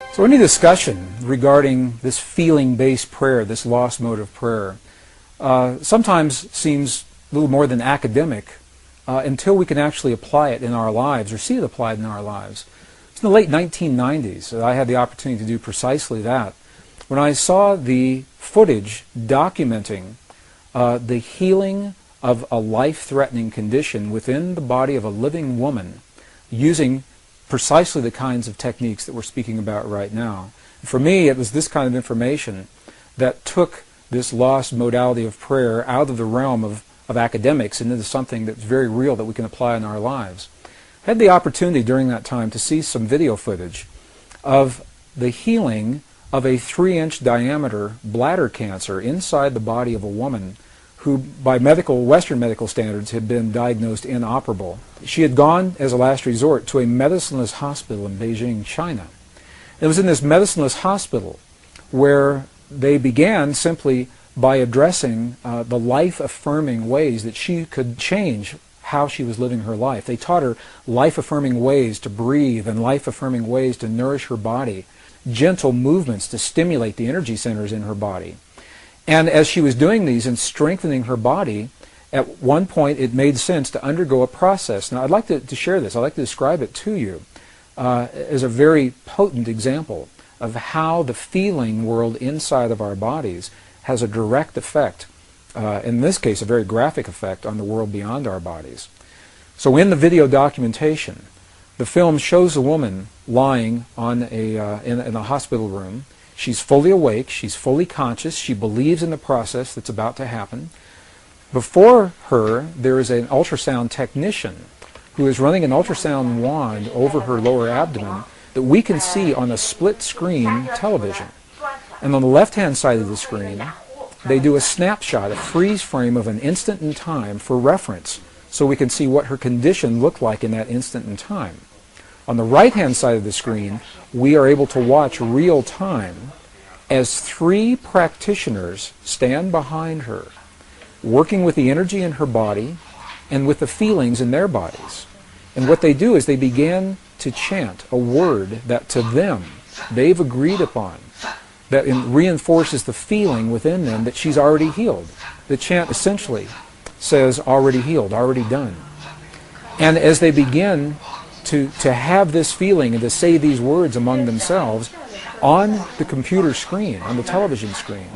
So any discussion regarding this feeling-based prayer, this lost mode of prayer, sometimes seems a little more than academic until we can actually apply it in our lives or see it applied in our lives. It's in the late 1990s that I had the opportunity to do precisely that. When I saw the footage documenting the healing of a life-threatening condition within the body of a living woman using precisely the kinds of techniques that we're speaking about right now. For me, it was this kind of information that took this lost modality of prayer out of the realm of academics and into something that's very real that we can apply in our lives. I had the opportunity during that time to see some video footage of the healing of a 3-inch diameter bladder cancer inside the body of a woman who, by Western medical standards, had been diagnosed inoperable. She had gone, as a last resort, to a medicineless hospital in Beijing, China. It was in this medicineless hospital where they began simply by addressing the life-affirming ways that she could change how she was living her life. They taught her life-affirming ways to breathe and life-affirming ways to nourish her body, gentle movements to stimulate the energy centers in her body. And as she was doing these and strengthening her body, at one point it made sense to undergo a process. Now I'd like to share this. I'd like to describe it to you as a very potent example of how the feeling world inside of our bodies has a direct effect, in this case a very graphic effect, on the world beyond our bodies. So in the video documentation, the film shows a woman lying on in a hospital room. She's fully awake, she's fully conscious, she believes in the process that's about to happen. Before her, there is an ultrasound technician who is running an ultrasound wand over her lower abdomen that we can see on a split-screen television. And on the left-hand side of the screen, they do a snapshot, a freeze frame of an instant in time for reference, so we can see what her condition looked like in that instant in time. On the right-hand side of the screen, we are able to watch real time as 3 practitioners stand behind her, working with the energy in her body and with the feelings in their bodies. And what they do is they begin to chant a word that to them they've agreed upon, that reinforces the feeling within them that she's already healed. The chant essentially says, already healed, already done. And as they begin to have this feeling and to say these words among themselves, on the computer screen, on the television screen,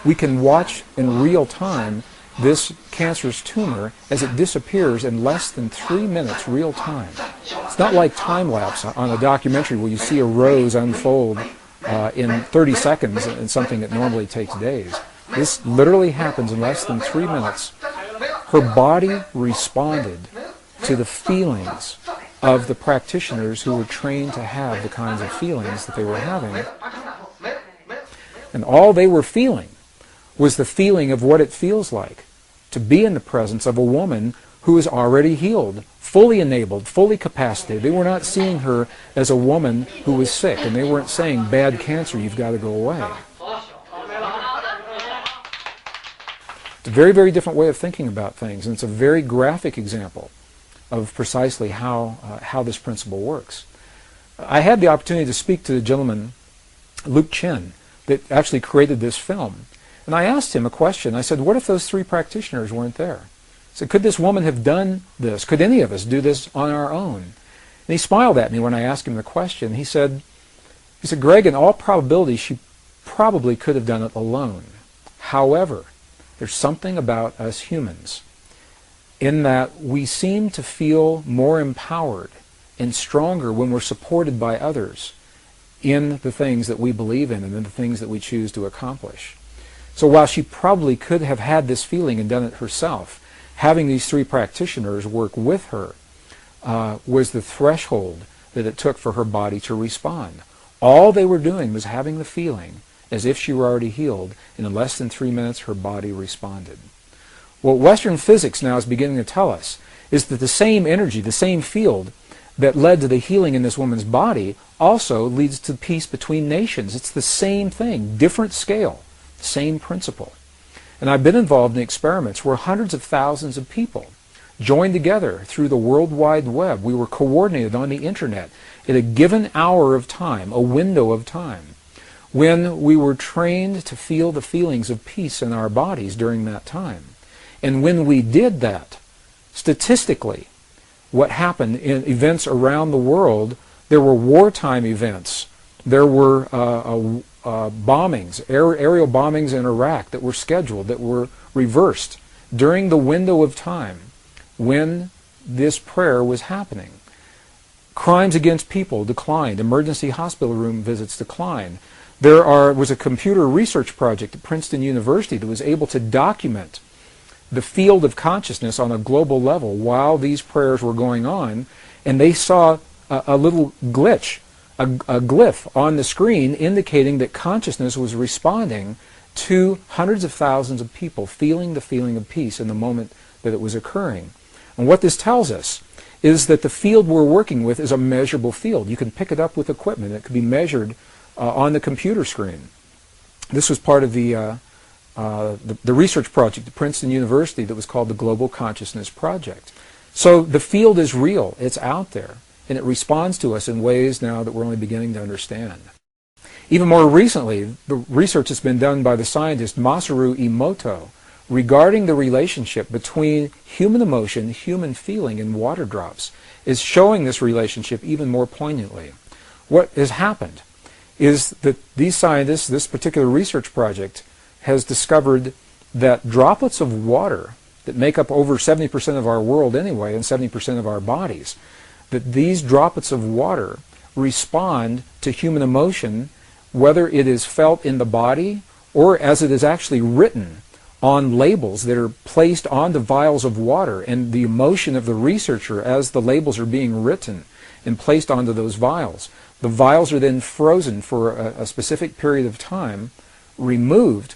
we can watch in real time this cancerous tumor as it disappears in less than 3 minutes real time. It's not like time-lapse on a documentary where you see a rose unfold in 30 seconds in something that normally takes days. This literally happens in less than 3 minutes. Her body responded to the feelings of the practitioners who were trained to have the kinds of feelings that they were having. And all they were feeling was the feeling of what it feels like to be in the presence of a woman who is already healed, fully enabled, fully capacitated. They were not seeing her as a woman who was sick, and they weren't saying, bad cancer, you've got to go away. It's a very, very different way of thinking about things, and it's a very graphic example of precisely how this principle works. I had the opportunity to speak to the gentleman, Luke Chen, that actually created this film. And I asked him a question. I said, what if those 3 practitioners weren't there? I said, could this woman have done this? Could any of us do this on our own? And he smiled at me when I asked him the question. He said, Greg, in all probability, she probably could have done it alone. However, there's something about us humans in that we seem to feel more empowered and stronger when we're supported by others in the things that we believe in and in the things that we choose to accomplish. So while she probably could have had this feeling and done it herself, having these 3 practitioners work with her was the threshold that it took for her body to respond. All they were doing was having the feeling as if she were already healed, and in less than 3 minutes her body responded. What Western physics now is beginning to tell us is that the same energy, the same field that led to the healing in this woman's body also leads to peace between nations. It's the same thing, different scale, same principle. And I've been involved in experiments where hundreds of thousands of people joined together through the World Wide Web. We were coordinated on the internet at a given hour of time, a window of time, when we were trained to feel the feelings of peace in our bodies during that time. And when we did that, statistically, what happened in events around the world, there were wartime events. There were bombings, aerial bombings in Iraq that were scheduled, that were reversed during the window of time when this prayer was happening. Crimes against people declined. Emergency hospital room visits declined. There was a computer research project at Princeton University that was able to document the field of consciousness on a global level while these prayers were going on, and they saw a little glitch, a glyph on the screen indicating that consciousness was responding to hundreds of thousands of people feeling the feeling of peace in the moment that it was occurring. And what this tells us is that the field we're working with is a measurable field. You can pick it up with equipment. It can be measured on the computer screen. This was part of the research project at Princeton University that was called the Global Consciousness Project. So the field is real. It's out there. And it responds to us in ways now that we're only beginning to understand. Even more recently, the research that's been done by the scientist Masaru Emoto regarding the relationship between human emotion, human feeling, and water drops is showing this relationship even more poignantly. What has happened is that these scientists, this particular research project, has discovered that droplets of water that make up over 70% of our world anyway, and 70% of our bodies, that these droplets of water respond to human emotion, whether it is felt in the body or as it is actually written on labels that are placed onto vials of water, and the emotion of the researcher as the labels are being written and placed onto those vials. The vials are then frozen for a specific period of time, removed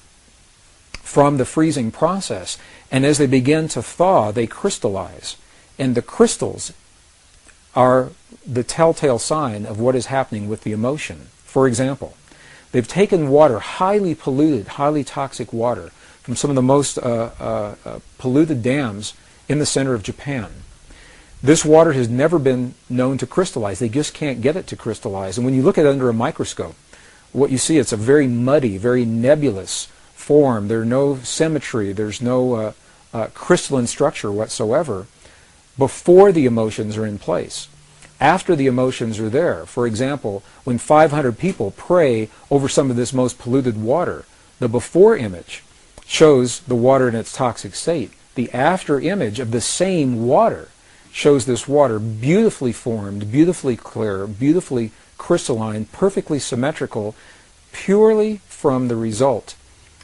from the freezing process, and as they begin to thaw, they crystallize. And the crystals are the telltale sign of what is happening with the emotion. For example, they've taken water, highly polluted, highly toxic water, from some of the most polluted dams in the center of Japan. This water has never been known to crystallize. They just can't get it to crystallize. And when you look at it under a microscope, what you see, it's a very muddy, very nebulous form. There's no symmetry. There's no crystalline structure whatsoever before the emotions are in place. After the emotions are there, for example, when 500 people pray over some of this most polluted water, the before image shows the water in its toxic state. The after image of the same water shows this water beautifully formed, beautifully clear, beautifully crystalline, perfectly symmetrical, purely from the result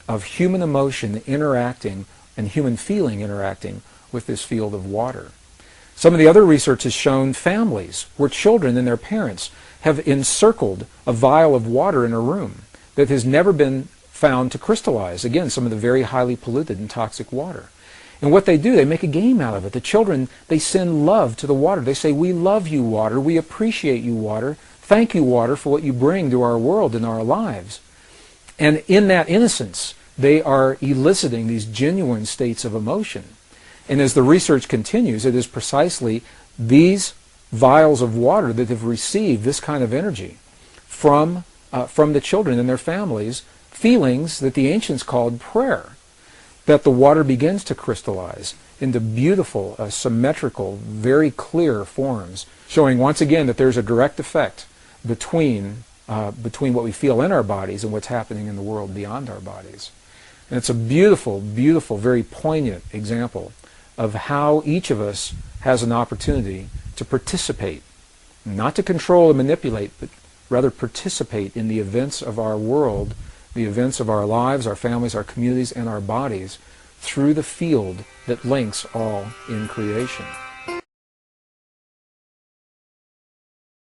of human emotion interacting and human feeling interacting with this field of water. Some of the other research has shown families where children and their parents have encircled a vial of water in a room that has never been found to crystallize. Again, some of the very highly polluted and toxic water. And what they do, they make a game out of it. The children, they send love to the water. They say, "We love you, water. We appreciate you, water. Thank you, water, for what you bring to our world and our lives." And in that innocence, they are eliciting these genuine states of emotion. And as the research continues, it is precisely these vials of water that have received this kind of energy from the children and their families, feelings that the ancients called prayer, that the water begins to crystallize into beautiful, symmetrical, very clear forms, showing once again that there's a direct effect between what we feel in our bodies and what's happening in the world beyond our bodies. And it's a beautiful, beautiful, very poignant example of how each of us has an opportunity to participate, not to control and manipulate, but rather participate in the events of our world, the events of our lives, our families, our communities, and our bodies through the field that links all in creation.